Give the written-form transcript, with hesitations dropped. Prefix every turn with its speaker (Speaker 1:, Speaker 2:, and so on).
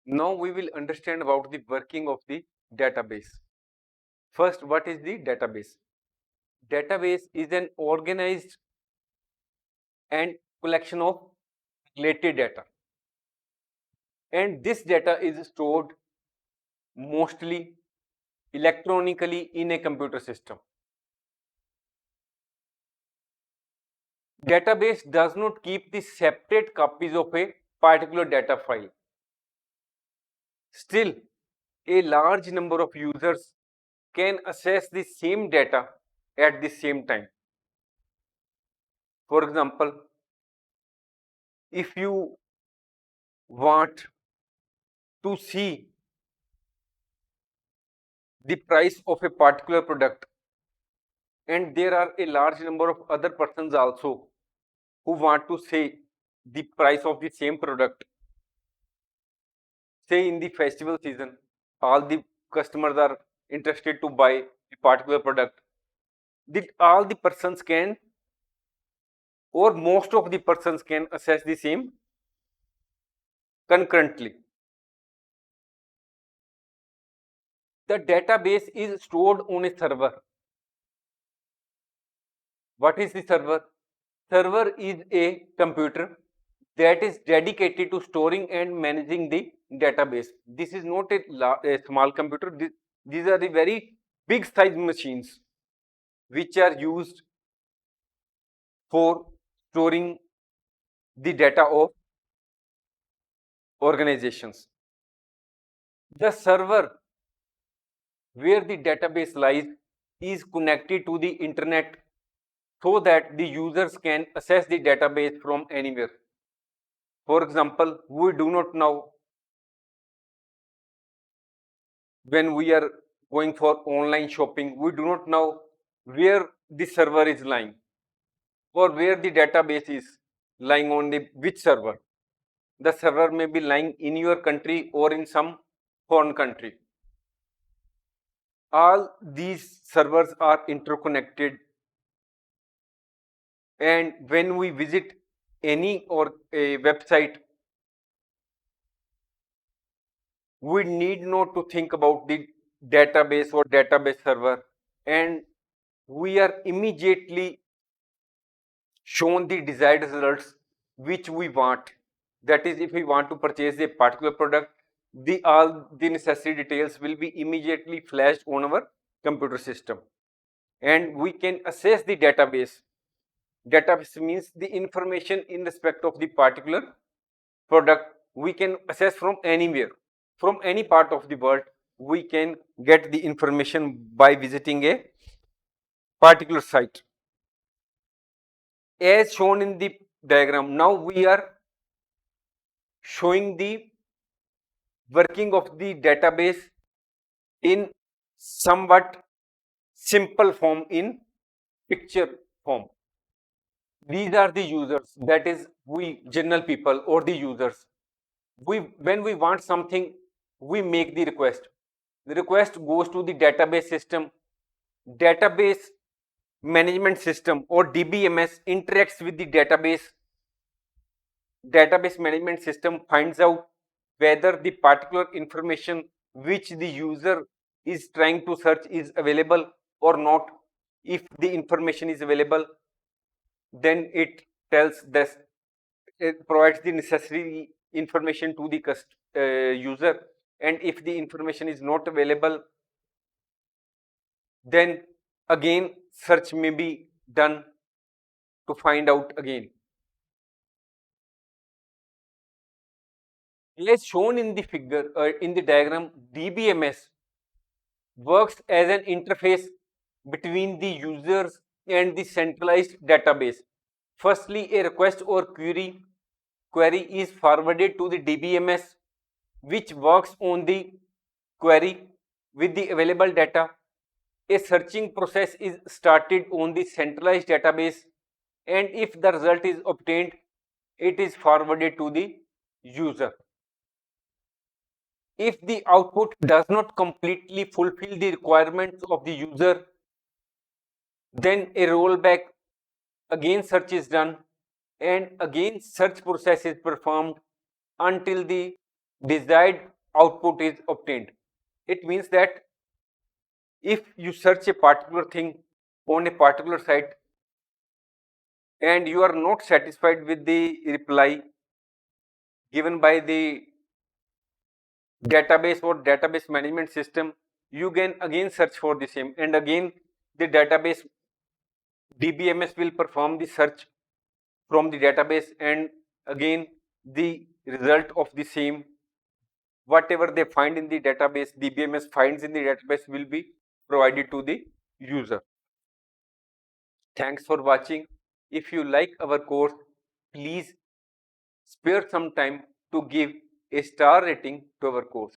Speaker 1: Now we will understand about the working of the database. First, what is the database? Database is an organized and collection of related data, and this data is stored mostly electronically in a computer system. Database does not keep the separate copies of a particular data file. Still, a large number of users can access the same data at the same time. For example, if you want to see the price of a particular product, and there are a large number of other persons also who want to say the price of the same product, say in the festival season, all the customers are interested to buy a particular product, all the persons can, or most of the persons can access the same concurrently. The database is stored on a server. What is the server? Server is a computer that is dedicated to storing and managing the database. This is not a small computer. These are the very big size machines which are used for storing the data of organizations. The server where the database lies is connected to the internet so that the users can access the database from anywhere. For example, we do not know when we are going for online shopping, we do not know where the server is lying or where the database is lying on the which server. The server may be lying in your country or in some foreign country. All these servers are interconnected, and when we visit any or a website, we need not to think about the database or database server, and we are immediately shown the desired results which we want. That is, if we want to purchase a particular product, all the necessary details will be immediately flashed on our computer system, and we can access the database. Database means the information in respect of the particular product we can access from anywhere, from any part of the world. We can get the information by visiting a particular site. As shown in the diagram, now we are showing the working of the database in somewhat simple form, in picture form. These are the users, that is, we general people or the users. When we want something, we make the request. The request goes to the database system. Database management system or DBMS interacts with the database. Database management system finds out whether the particular information which the user is trying to search is available or not. If the information is available, then it tells this, it provides the necessary information to the user, and if the information is not available, then again search may be done to find out again. As shown in the figure, in the diagram, DBMS works as an interface between the users and the centralized database. Firstly, a request or query is forwarded to the DBMS, which works on the query with the available data. A searching process is started on the centralized database, and if the result is obtained, it is forwarded to the user. If the output does not completely fulfill the requirements of the user, then a rollback, again search is done, and again search process is performed until the desired output is obtained. It means that if you search a particular thing on a particular site and you are not satisfied with the reply given by the database or database management system, you can again search for the same, and again the database DBMS will perform the search from the database, and again the result of the same, whatever they find in the database, DBMS finds in the database, will be provided to the user. Thanks for watching. If you like our course, please spare some time to give a star rating to our course.